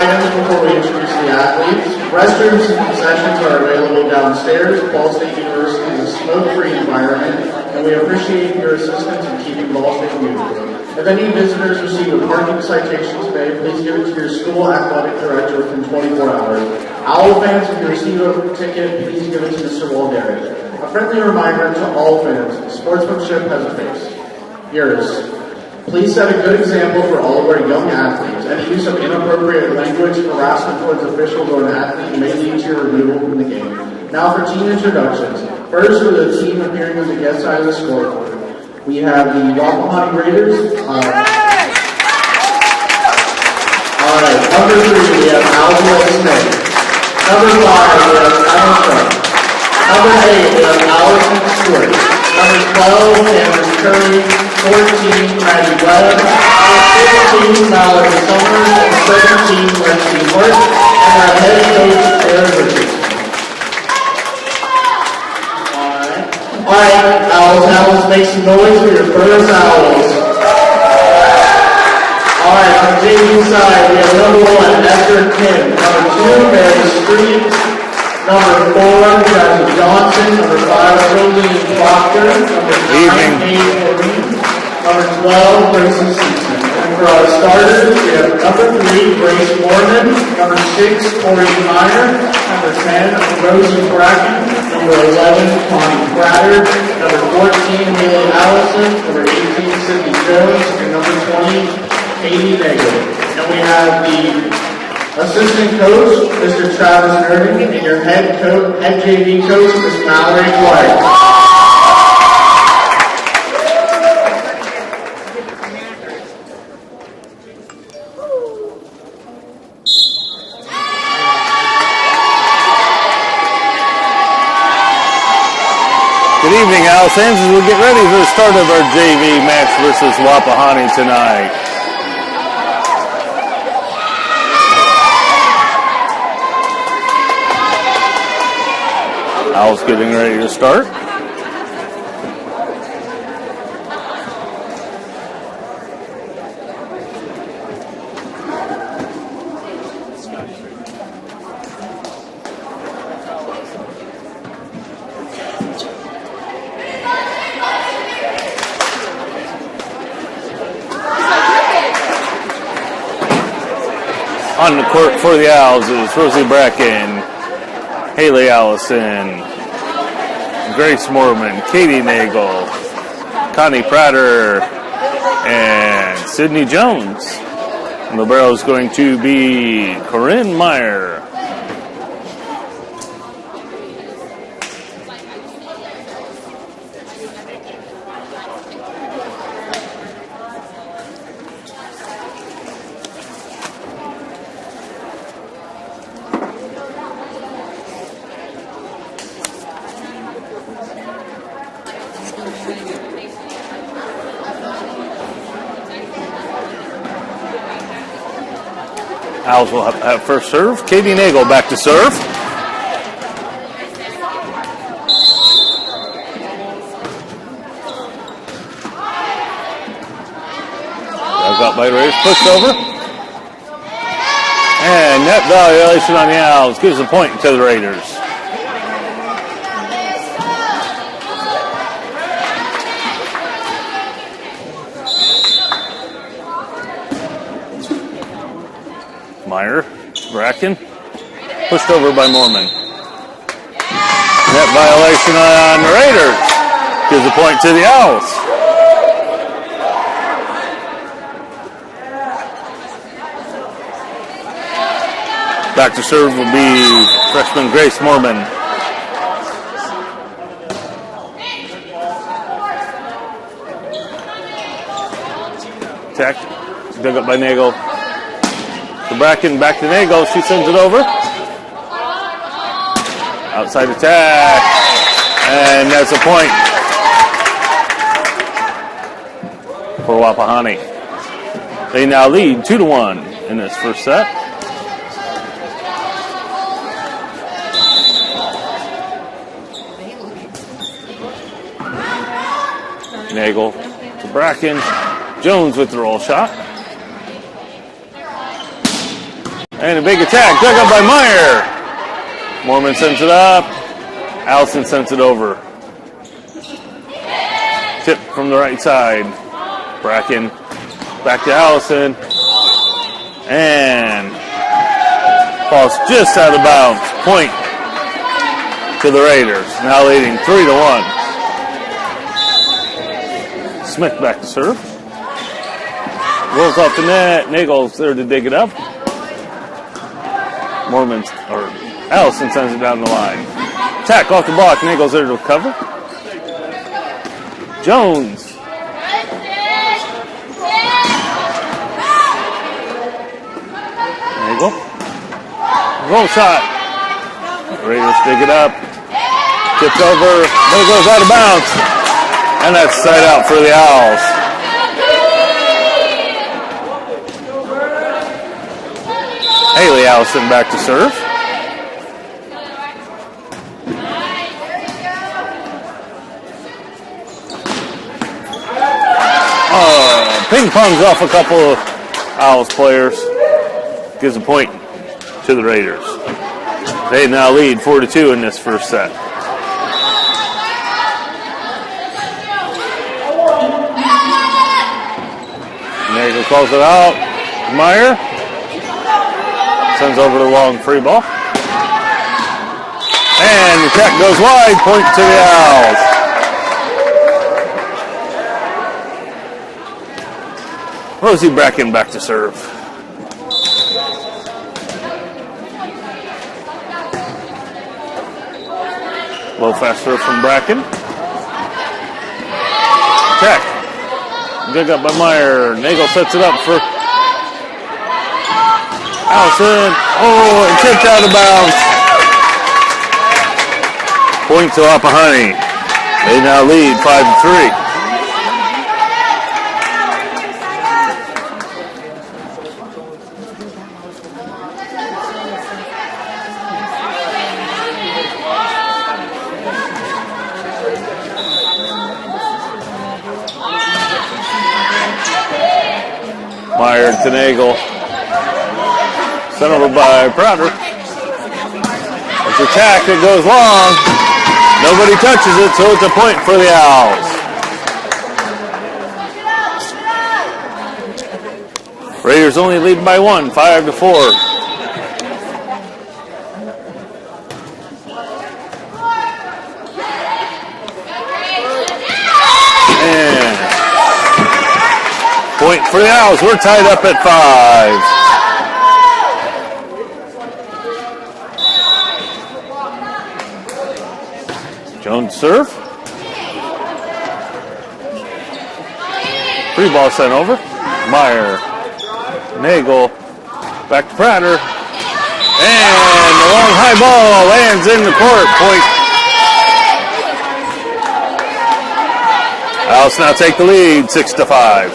fans, before we introduce the athletes, restrooms and concessions are available downstairs. Ball State University is a smoke-free environment, and we appreciate your assistance in keeping Ball State beautiful. If any visitors receive a parking citation today, please give it to your school athletic director within 24 hours. Owl fans, if you receive a ticket, please give it to Mr. Walderic. A friendly reminder to all fans, sportsmanship has a face. Yours. Please set a good example for all of our young athletes. Any use of inappropriate language, harassment towards officials or an athlete may lead to your removal from the game. Now for team introductions. First, for the team appearing on the guest side of the scoreboard, we have the Wapahani Raiders. All right, number 3, we have Alvin Smith. Number 5, we have Adam Sharp. Number 8, we have Allison Stewart. Number 12, Cameron Curry. 14, Maddie Webb. 15, Mallory Summers. And 17, Lindsay Work. And our head coach, Aaron Richardson. Alright, Owls, make some noise for your Burris Owls. Alright, on the JV side, we have number 1, Esther Kim. Number 2, Mary Street. Number 4, Travis Johnson. Number 5, Julian Proctor. Number 9, Kate Levine. Number 12, Grayson Simpson. And for our starters, we have number 3, Grace Morgan. Number 6, Corey Meyer. Number 10, Rosie Bracken. Number 11, Connie Prater. Number 14, Haley Allison. Number 18, Sydney Jones. And number 20, Katie Nagel. And we have the assistant coach, Mr. Travis Nerding, and your head JV coach, Ms. Mallory White. Good evening, Owls fans, as we get ready for the start of our JV match versus Wapahani tonight. Owls getting ready to start. On the court for the Owls is Rosie Bracken, Haley Allison, Grace Mormon, Katie Nagel, Connie Prater, and Sydney Jones. And the libero is going to be Corinne Meyer. Owls will have first serve. Katie Nagel back to serve. Got by Raiders, pushed over. And net violation on the Owls gives a point to the Raiders. Meyer, Bracken, pushed over by Mormon. Net violation on the Raiders. Gives a point to the Owls. Back to serve will be freshman Grace Mormon. Attack, dug up by Nagel. To Bracken, back to Nagel. She sends it over. Outside attack. And that's a point for Wapahani. They now lead 2-1 in this first set. Nagel to Bracken. Jones with the roll shot. And a big attack, dug up by Meyer. Mormon sends it up. Allison sends it over. Tip from the right side. Bracken back to Allison. And falls just out of bounds. Point to the Raiders. Now leading 3-1. Smith back to serve. Rolls off the net. Nagel's there to dig it up. Allison sends it down the line. Attack off the block. Nagel's there to cover. Jones. Nagel. Roll shot. Raiders dig it up. Tipped over. Nagel's out of bounds. And that's side out for the Owls. Haley Allison back to serve. Ping pongs off a couple of Owls players. Gives a point to the Raiders. They now lead 4-2 in this first set. Nagel calls it out. Meyer sends over the long free ball. And the attack goes wide. Point to the Owls. Rosie Bracken back to serve. Low fast serve from Bracken. Attack. Dug up by Meyer. Nagel sets it up for Allison. Oh, and tipped out of bounds. Point to Wapahani. They now lead 5-3. Meyer to Nagel. Sent over by Prouder. It's attack. It goes long. Nobody touches it, so it's a point for the Owls. Raiders only lead by 1, 5-4. And point for the Owls. We're tied up at 5. Jones serve. Free ball sent over. Meyer. Nagel. Back to Prater. And the long high ball lands in the court. Point. Owls now take the lead, 6-5.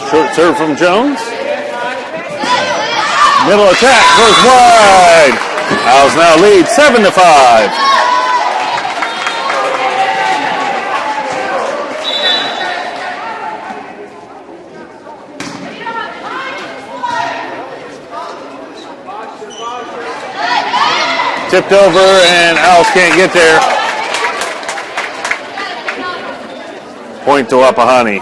Short serve from Jones. Middle attack goes wide. Owls now lead 7-5. Tipped over and Owls can't get there. Point to Wapahani.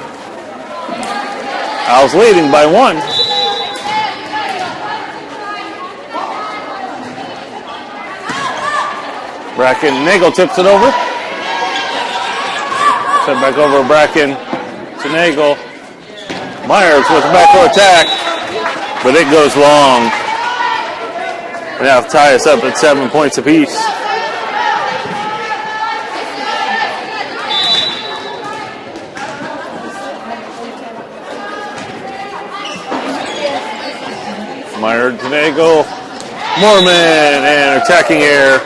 Owls leading by 1. Bracken, Nagel tips it over. Sent back over Bracken to Nagel. Myers with a back row attack, but it goes long. We have to tie us up at 7 points apiece. Meyer to Nagel. Mormon and attacking air.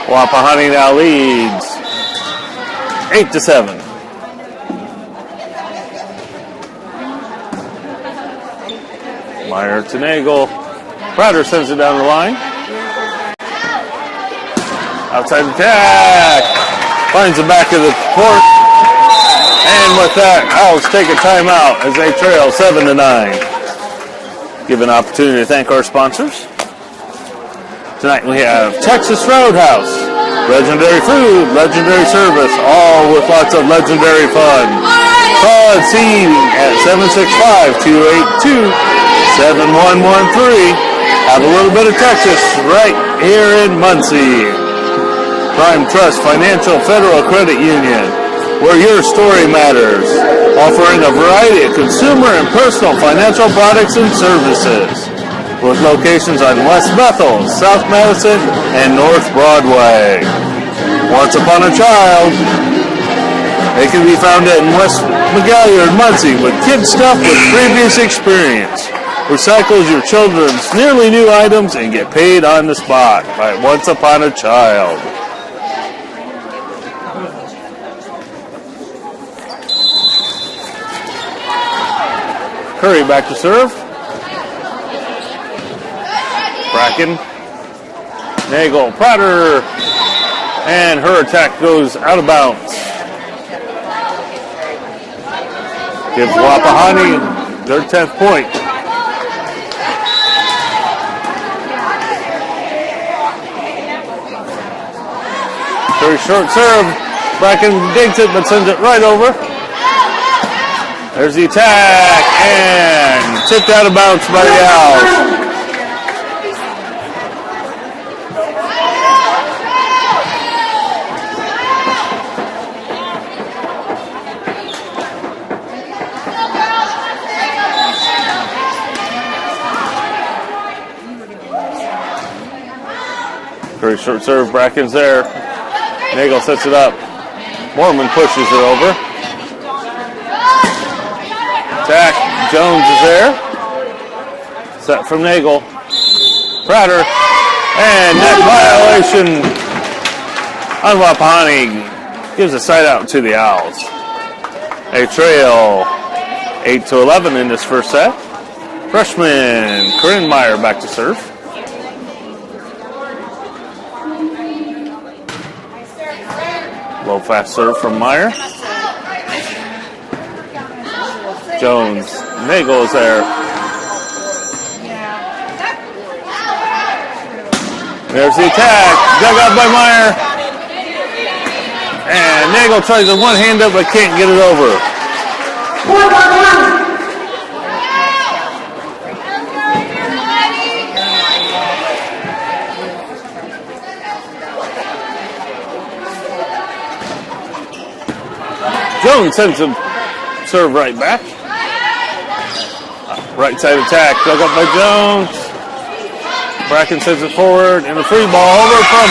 Wapahani now leads 8-7. Meyer to Nagel. Prater sends it down the line. Outside attack. Finds the back of the court. And with that, Owls take a timeout as they trail 7-9. Give an opportunity to thank our sponsors. Tonight we have Texas Roadhouse. Legendary food, legendary service, all with lots of legendary fun. Call and see at 765-282-7113. Have a little bit of Texas right here in Muncie. Prime Trust Financial Federal Credit Union, where your story matters. Offering a variety of consumer and personal financial products and services. With locations on West Bethel, South Madison, and North Broadway. Once Upon a Child. They can be found in West McGalliard, Muncie, with kid stuff with previous experience. Recycles your children's nearly new items and get paid on the spot by Once Upon a Child. Curry back to serve. Bracken. Nagel. Prater. And her attack goes out of bounds. Gives Wapahani their 10th point. Very short serve. Bracken digs it but sends it right over. There's the attack and tipped out of bounds by the Owls. Very short serve. Bracken's there. Nagel sets it up. Mormon pushes it over. Attack. Jones is there. Set from Nagel. Prater. And net violation on Wapahani. Gives a side out to the Owls. They trail 8-11 in this first set. Freshman Corinne Meyer back to serve. Low fast serve from Meyer. Jones. Nagel is there. There's the attack. Dug out by Meyer. And Nagel tries to one hand up but can't get it over. Jones sends him serve right back. Right side attack, dug up by Jones. Bracken sends it forward, and a free ball over from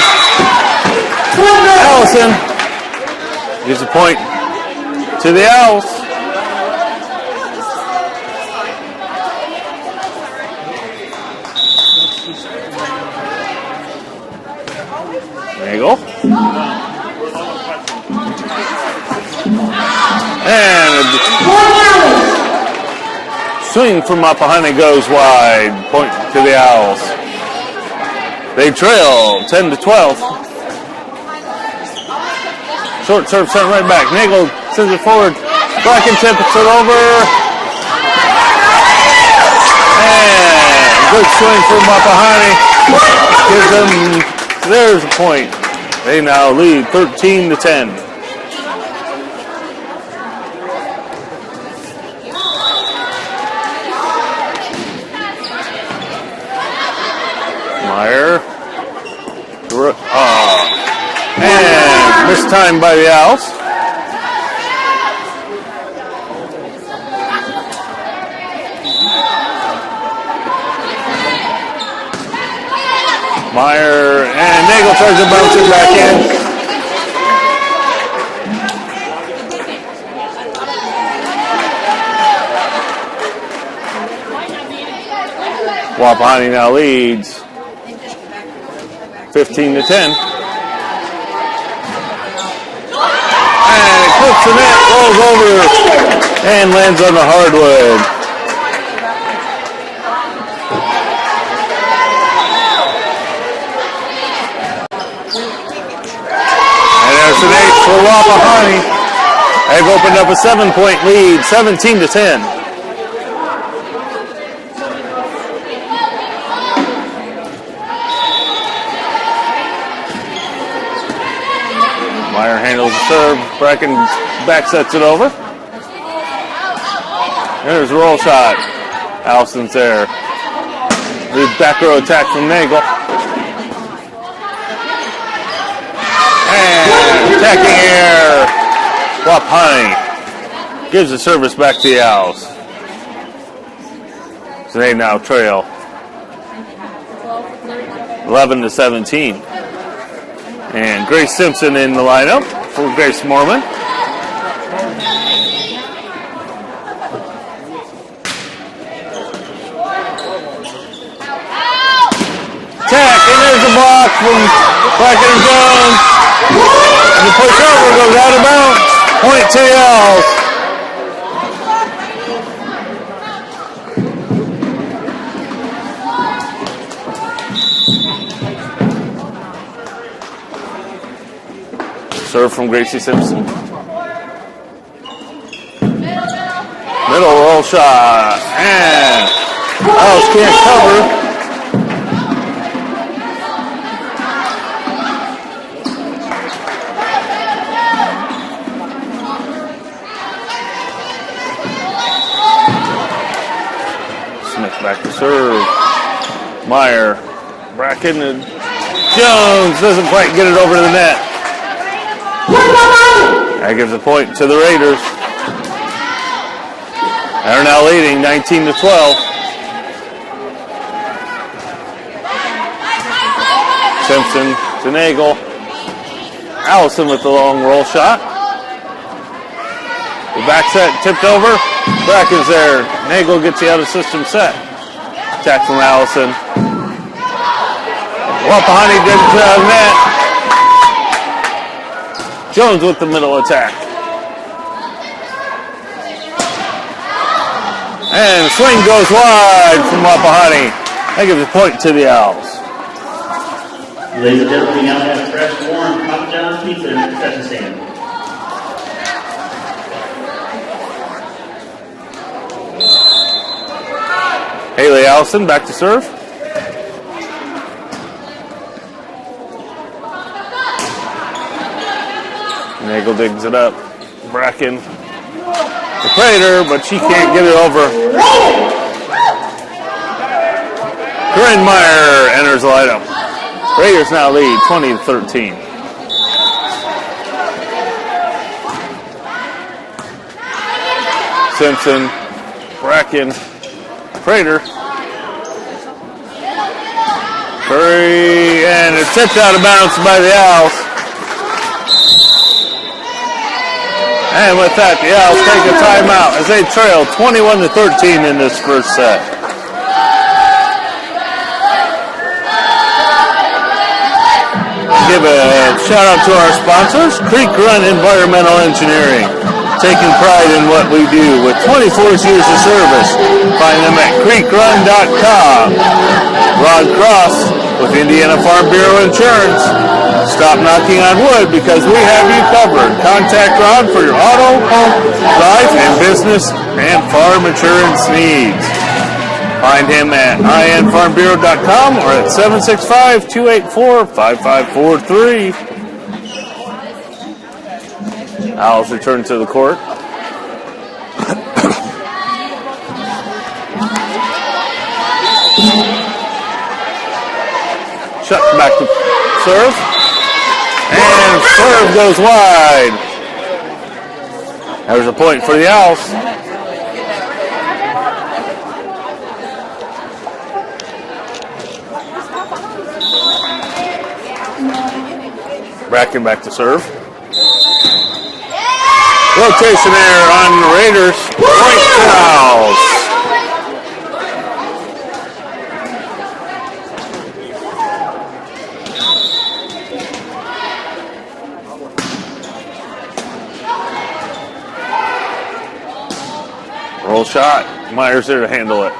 Allison. Gives a point to the Owls. Nagel. And a swing from Wapahani goes wide. Point to the Owls. They trail 10-12. Short serve sent right back. Nagel sends it forward. Bracken tips it over. And good swing from Wapahani. Gives them, there's a point. They now lead 13-10. Meyer. And missed time by the Owls. Meyer and Nagel tries to bounce it back in. Wapahani now leads 15-10. And it clips the net, rolls over, and lands on the hardwood. for Wapahani. They've opened up a 7-point lead, 17-10. Meyer handles the serve. Bracken back sets it over. There's a roll shot. Allison's there. The back row attack from Nagel. And attacking air. Wapahani gives the service back to the Owls. So they now trail 11-17. And Grace Simpson in the lineup for Grace Mormon. Attack, and there's a block from Bracken and Jones. And the push over goes out of bounds. Point to the Owls. Serve from Gracie Simpson. Middle roll shot. And Owls can't cover. Back to serve. Meyer. Bracken and Jones doesn't quite get it over to the net. That gives a point to the Raiders. They're now leading 19-12. Simpson to Nagel. Allison with the long roll shot. The back set tipped over. Bracken's there. Nagel gets the out of system set. Attack from Allison. Wapahani didn't get out of net. Jones with the middle attack. And the swing goes wide from Wapahani. That gives a point to the Owls. Ladies and gentlemen, we now have fresh warm Papa John's pizza in the concession stand. Haley Allison back to serve. Nagel digs it up. Bracken. The Prater, but she can't get it over. Corinne Meyer enters the lineup. Raiders now lead 20-13. Simpson, Bracken, Prater. Curry, and it's tipped out of bounds by the Owls. And with that, the Owls take a timeout as they trail 21-13 in this first set. Give a shout out to our sponsors, Creek Run Environmental Engineering, taking pride in what we do with 24 years of service. Find them at creekrun.com. Rod Cross with Indiana Farm Bureau Insurance. Stop knocking on wood because we have you covered. Contact Rod for your auto, home, life, and business and farm insurance needs. Find him at infarmbureau.com or at 765-284-5543. Owls return to the court. Shut back to serve. And serve goes wide. There's a point for the Owls. Bracken back to serve. Rotation error on the Raiders. Point to Owls. Roll shot. Myers there to handle it.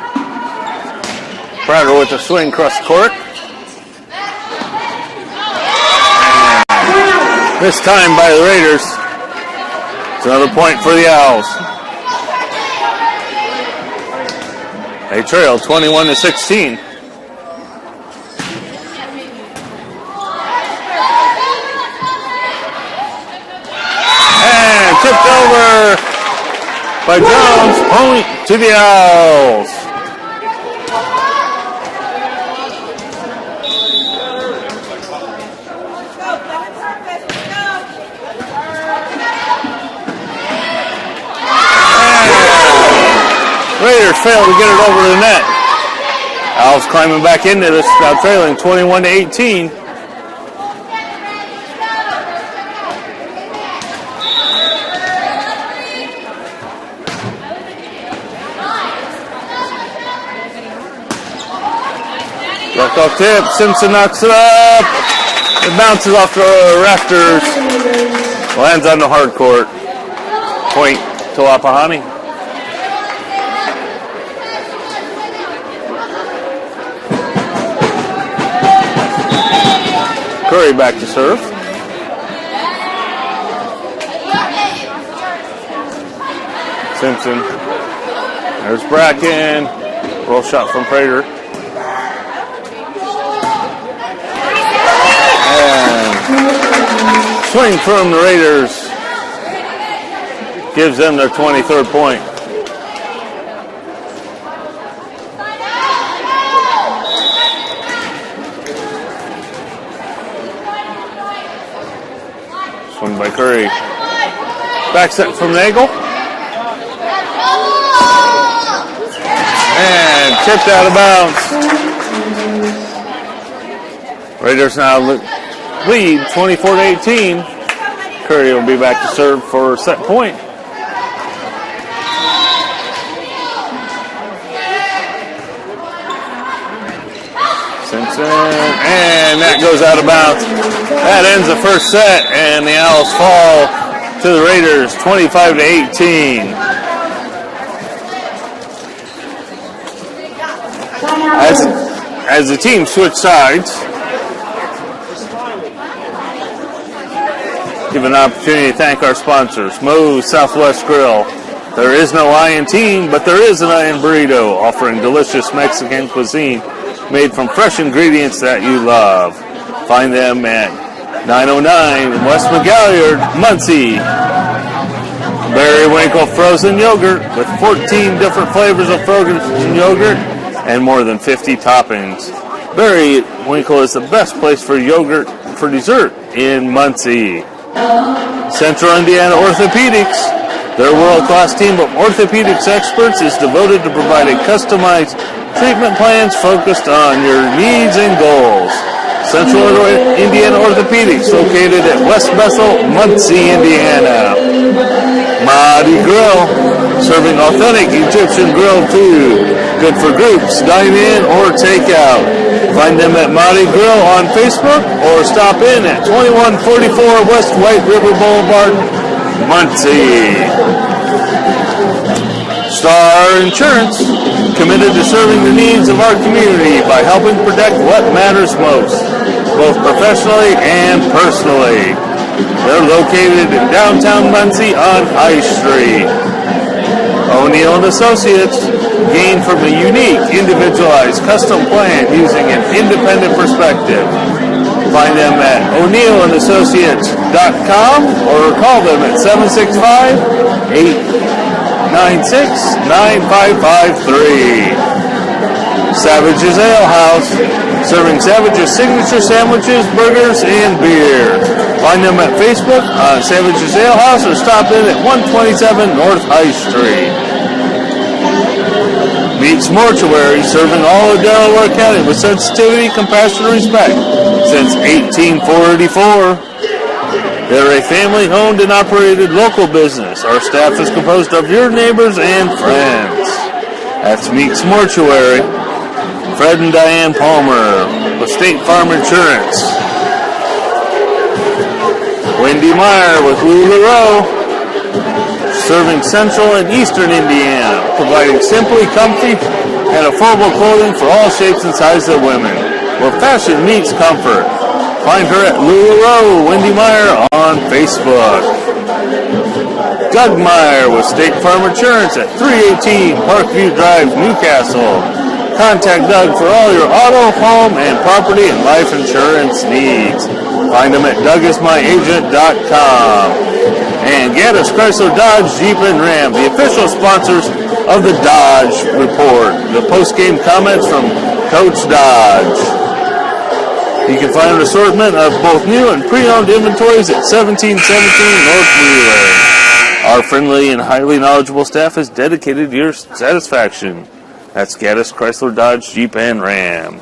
Prater with the swing across the court. This time by the Raiders. It's another point for the Owls. They trail 21-16. And tipped over by Jones. Point to the Owls. Raiders fail to get it over the net. Owls climbing back into this, now trailing 21-18. Left off tip, Simpson knocks it up. It bounces off the rafters. Lands on the hard court. Point to Wapahani. Curry back to serve. Simpson. There's Bracken. Roll shot from Prater. And swing from the Raiders. Gives them their 23rd point. Swing by Curry. Back set from Nagel. And tipped out of bounds. Raiders now lead 24-18. Curry will be back to serve for set point. Simpson, and that goes out of bounds. That ends the first set, and the Owls fall to the Raiders 25-18. As the team switch sides, give an opportunity to thank our sponsors. Moe's Southwest Grill. There is no Iron team, but there is an Iron burrito offering delicious Mexican cuisine made from fresh ingredients that you love. Find them at 909 West McGalliard, Muncie. Barry Winkle frozen yogurt with 14 different flavors of frozen yogurt and more than 50 toppings. Barry Winkle is the best place for yogurt for dessert in Muncie. Central Indiana Orthopedics. Their world-class team of orthopedics experts is devoted to providing customized treatment plans focused on your needs and goals. Central Indiana Orthopedics, located at West Bethel, Muncie, Indiana. Mahdi Grill, serving authentic Egyptian grilled food. Good for groups, dine-in, or take-out. Find them at Mahdi Grill on Facebook or stop in at 2144 West White River Boulevard, Muncie. Star Insurance, committed to serving the needs of our community by helping protect what matters most, both professionally and personally. They're located in downtown Muncie on High Street. O'Neill & Associates, gain from a unique, individualized custom plan using an independent perspective. Find them at o'neillandassociates.com or call them at 765-896-9553. Savage's Ale House, serving Savage's signature sandwiches, burgers, and beer. Find them at Facebook on Savage's Ale House or stop in at 127 North High Street. Meeks Mortuary, serving all of Delaware County with sensitivity, compassion, and respect since 1844. They're a family-owned and operated local business. Our staff is composed of your neighbors and friends. That's Meeks Mortuary. Fred and Diane Palmer with State Farm Insurance. Wendy Meyer with LuLaRoe, serving Central and Eastern Indiana, providing simply comfy and affordable clothing for all shapes and sizes of women, where fashion meets comfort. Find her at Lula Wendy Meyer on Facebook. Doug Meyer with State Farm Insurance at 318 Parkview Drive, Newcastle. Contact Doug for all your auto, home, and property and life insurance needs. Find him at DougIsMyAgent.com. And Gaddis Chrysler Dodge Jeep and Ram, the official sponsors of the Dodge Report. The post-game comments from Coach Dodge. You can find an assortment of both new and pre-owned inventories at 1717 North Wheeler. Our friendly and highly knowledgeable staff is dedicated to your satisfaction. That's Gaddis Chrysler Dodge Jeep and Ram.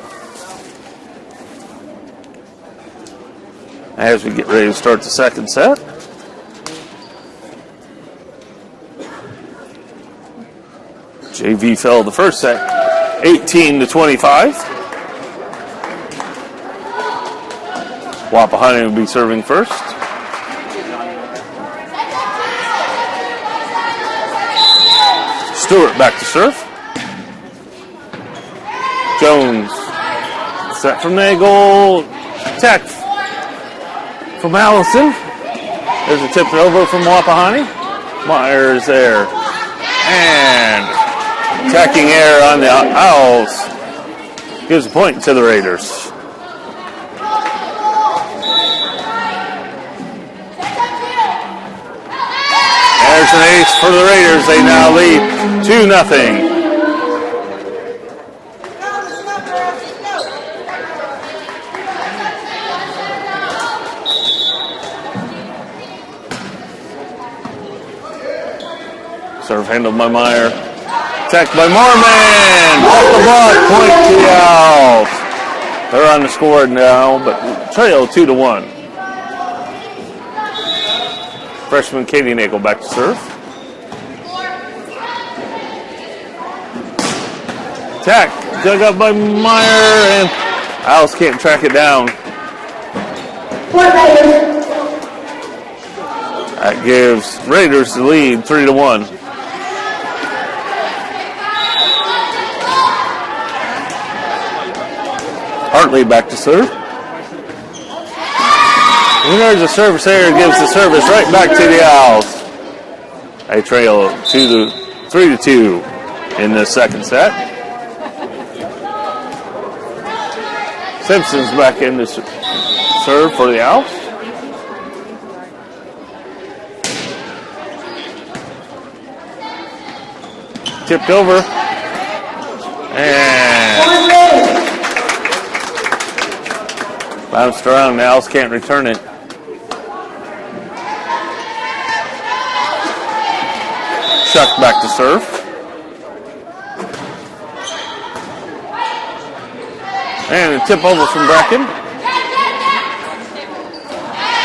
As we get ready to start the second set, JV fell the first set, 18-25. Wapahani will be serving first. Stewart back to serve. Jones set from Nagel. Attack from Allison. There's a tip over from Wapahani. Myers there. And attacking error on the Owls. Gives a point to the Raiders. There's an ace for the Raiders. They now lead 2-0. Serve handled by Meyer. Attacked by Morman. Off the block. Point to the Owls. They're on the score now, but trail 2-1. Freshman Katie Nagel back to serve. Attack. Dug up by Meyer, and Owls can't track it down. That gives Raiders the lead 3-1. Hartley back to serve. And there's a service error, gives the service right back to the Owls. They trail 3-2 in the second set. Simpson's back in to serve for the Owls. Tipped over. And bounced around. The Owls can't return it. Shuck back to serve. And a tip over from Bracken.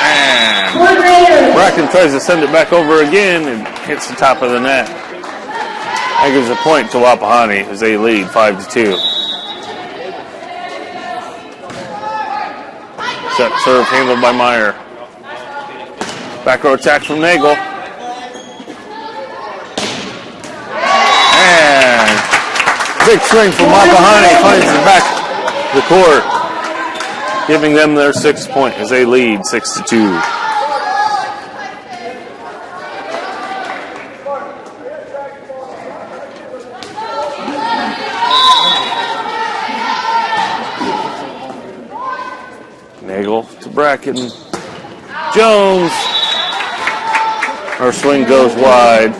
And Bracken tries to send it back over again and hits the top of the net. That gives a point to Wapahani as they lead 5-2. Set serve handled by Meyer. Back row attack from Nagel. And big swing from Wapahani finds the back of the court, giving them their 6th point as they lead 6-2. Nagel to Bracken. Jones. Her swing goes wide.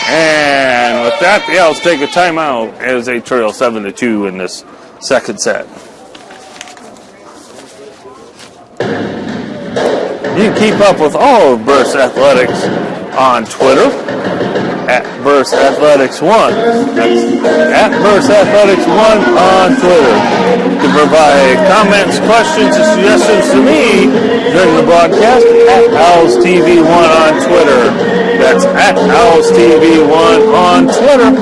And with that, the Owls take a timeout as they trail 7-2 in this second set. You can keep up with all of Burris Athletics on Twitter at Burris Athletics 1. That's at Burris Athletics 1 on Twitter. You can provide comments, questions, and suggestions to me during the broadcast at Owls TV 1 on Twitter. That's at Owls TV 1 on Twitter.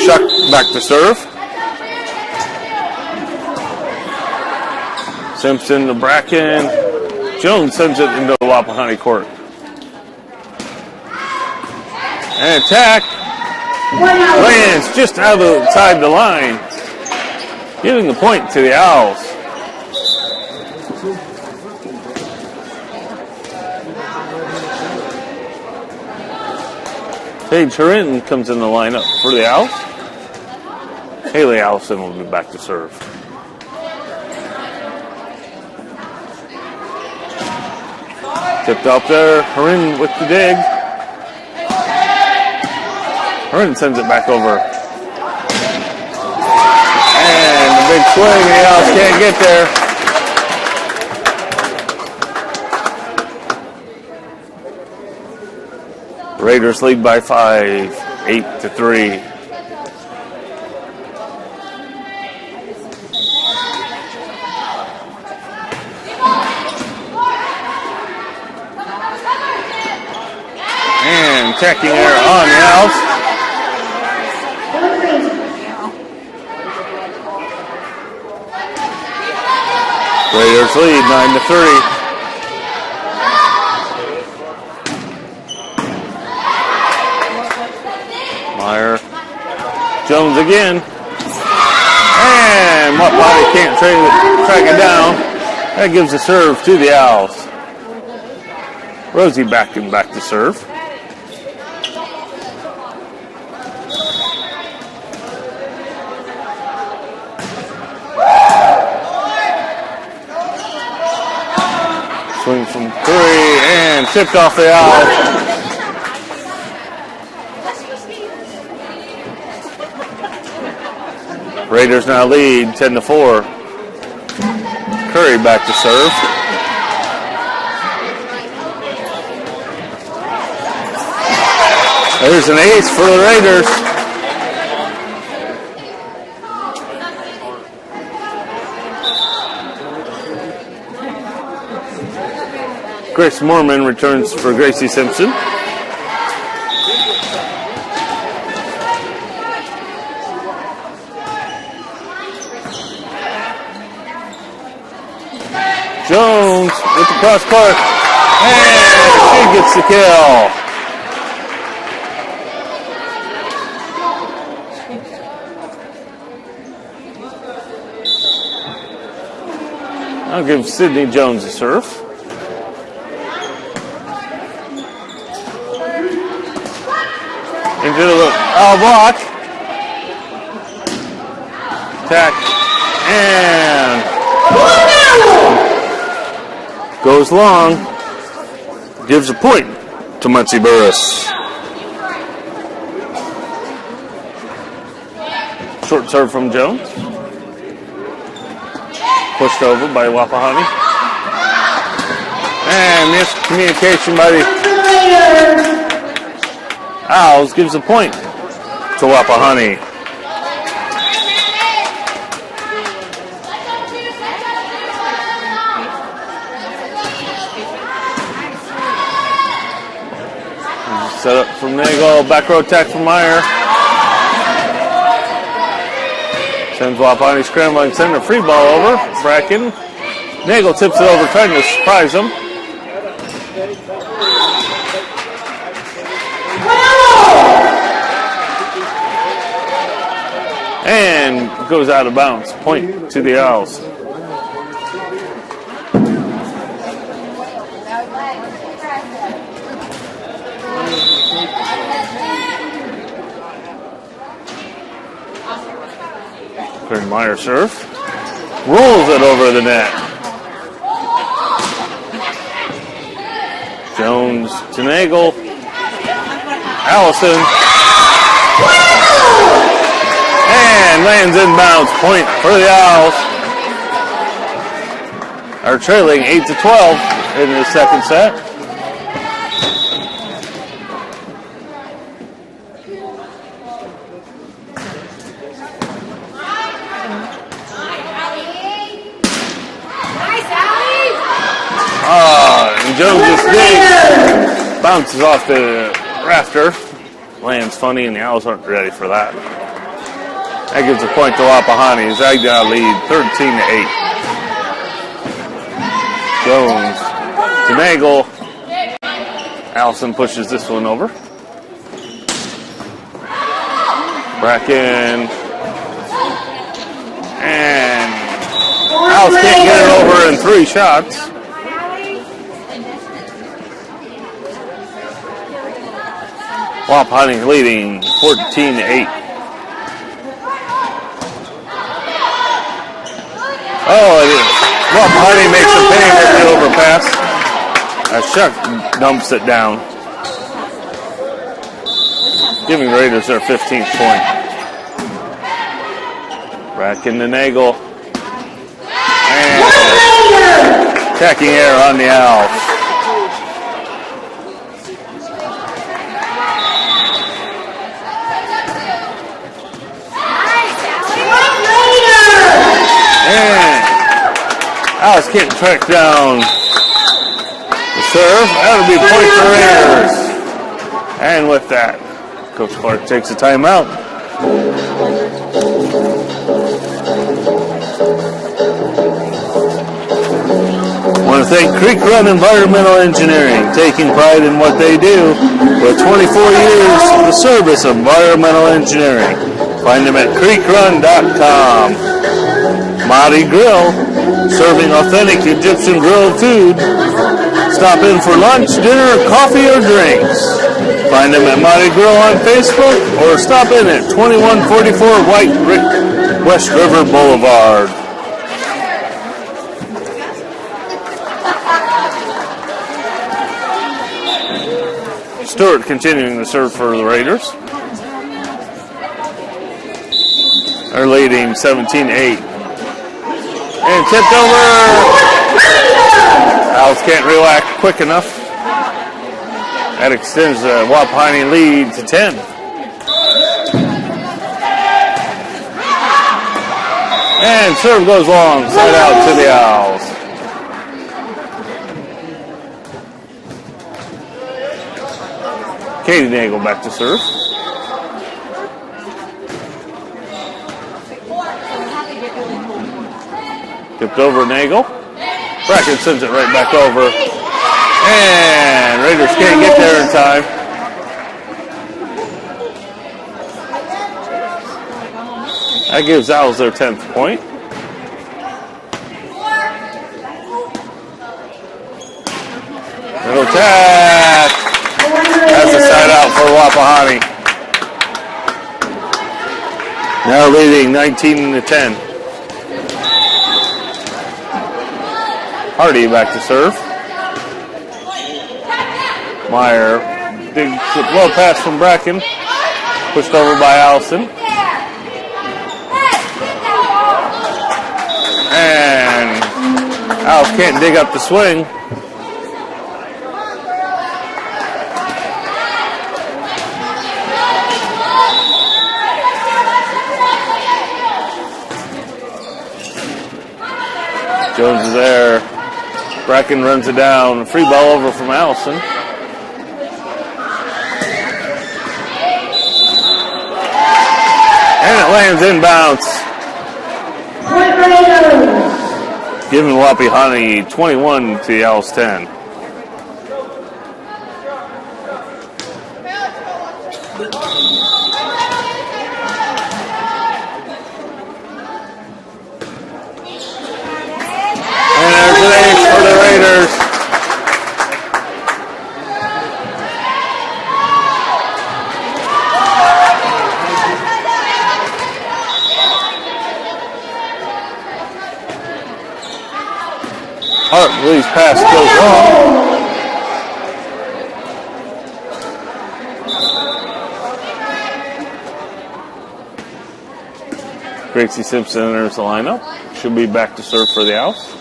Chuck back to serve. Simpson to Bracken. Jones sends it into the Wapahani court. And attack. Lands just outside the line. Giving the point to the Owls. Paige Hurin comes in the lineup for the Owls. Haley Allison will be back to serve. Tipped up there. Hurin with the dig. Hurin sends it back over. And the big swing. The Owls can't get there. Raiders lead by 5, 8-3. And attacking there on the Owls. Raiders lead 9-3. Meyer. Jones again. And Wapahani can't track it down. That gives the serve to the Owls. Rosie back to serve. Swing from 3 and tipped off the Owls. Raiders now lead 10-4. Curry back to serve. There's an ace for the Raiders. Grace Moorman returns for Gracie Simpson. Jones with the cross court, and she gets the kill. I'll give Sydney Jones a serve. Into the block. Attack and goes long, gives a point to Muncie Burris. Short serve from Jones. Pushed over by Wapahani. And miscommunication by the Owls gives a point to Wapahani. Set up from Nagel, back row attack from Meyer. Sends Wapahani scrambling, send a free ball over. Bracken. Nagel tips it over, trying to surprise him. And goes out of bounds. Point to the Owls. Meyer serve. Rolls it over the net. Jones to Nagel. Allison. And lands inbounds. Point for the Owls. Are trailing 8-12 in the second set. Jones just digs, bounces off the rafter, lands funny, and the Owls aren't ready for that. That gives a point to Wapahani. Zag now lead 13-8. Jones to Nagel. Allison pushes this one over. Bracken. And Alice can't get it over in 3 shots. Wapahani leading 14-8. Oh, it is. Wapahani makes a pay with the overpass. Shuck dumps it down, giving Raiders their 15th point. Bracken to Nagel. And attacking error on the Owls. And Alice can't track down the serve. That'll be a point for Raiders. And with that, Coach Clark takes a timeout. I want to thank Creek Run Environmental Engineering, taking pride in what they do. With 24 years of the service of environmental engineering. Find them at creekrun.com. Mahdi Grill, serving authentic Egyptian grilled food. Stop in for lunch, dinner, coffee, or drinks. Find them at Mahdi Grill on Facebook or stop in at 2144 White Brick, West River Boulevard. Stewart continuing to serve for the Raiders. They're leading 17-8. And tipped over. Owls can't react quick enough. That extends the Wapahani lead to 10. And serve goes long, side out to the Owls. Katie Nagel back to serve. Tipped over Nagel. Bracken sends it right back over. And Raiders can't get there in time. That gives Owls their 10th point. Little tap. That's a side out for Wapahani. Now leading 19-10. Hardy back to serve. Meyer, big low pass from Bracken. Pushed over by Allison. And Alice can't dig up the swing. Jones is there. Bracken runs it down. Free ball over from Allison. And it lands inbounds. Giving Wapahani 21 to the Owls 10. And there's an ace for the Raiders. Hartley's pass goes long. Gracie Simpson enters the lineup. She'll be back to serve for the Owls.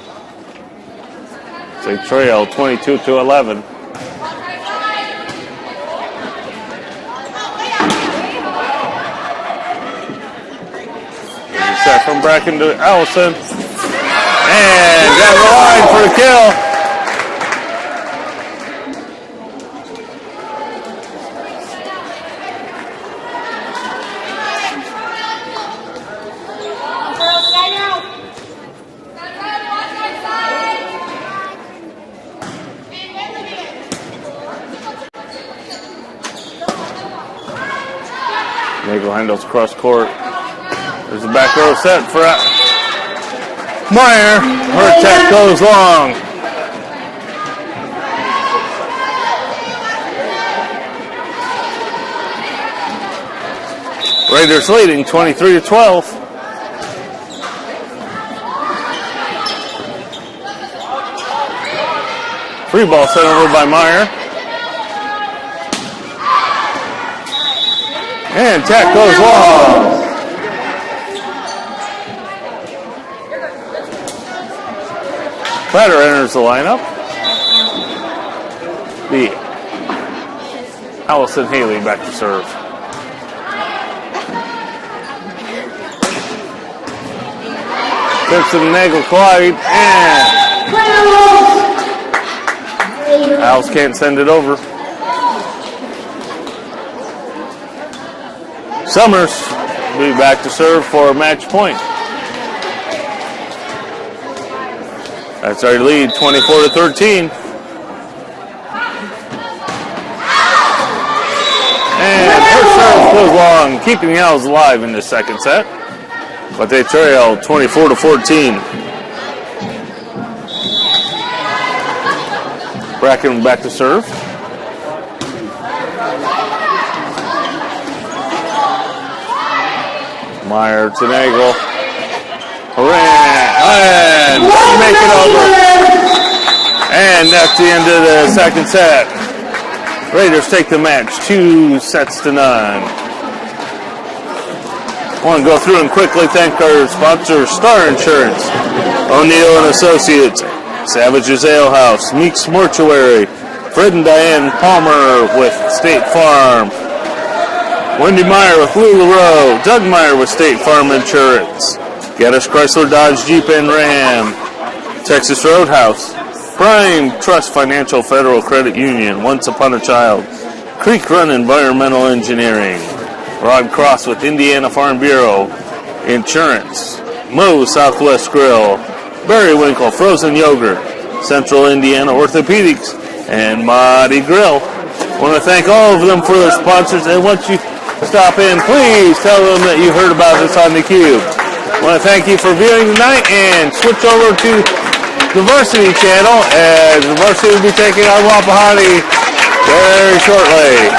They trail 22-11. Set from Bracken to Allison. And down the line for a kill. Nagel handles cross court. There's the back row set for Meyer. Her attack goes long. Raiders leading 23-12. Free ball sent over by Meyer. And attack goes long. Platter enters the lineup. The Allison Haley back to serve. Simpson Nagel collide, and Owls can't send it over. Summers will be back to serve for match point. That's our lead, 24-13. And her serve goes long, keeping the Owls alive in the second set. But they trail 24-14. Bracken back to serve. Meyer to Nagel. And make it over. And that's the end of the second set. Raiders take the match 2-0. I want to go through and quickly thank our sponsor, Star Insurance, O'Neill & Associates, Savage's Ale House, Meeks Mortuary, Fred and Diane Palmer with State Farm, Wendy Meyer with LuLaRoe, Doug Meyer with State Farm Insurance, Geddes Chrysler Dodge Jeep and Ram, Texas Roadhouse, Prime Trust Financial Federal Credit Union, Once Upon a Child, Creek Run Environmental Engineering, Rod Cross with Indiana Farm Bureau Insurance, Moe's Southwest Grill, Barry Winkle Frozen Yogurt, Central Indiana Orthopedics, and Marty Grill. I want to thank all of them for their sponsors, and once you stop in, please tell them that you heard about us on theCUBE. I want to thank you for viewing tonight, and switch over to the Varsity channel, as the Varsity will be taking on Wapahani very shortly.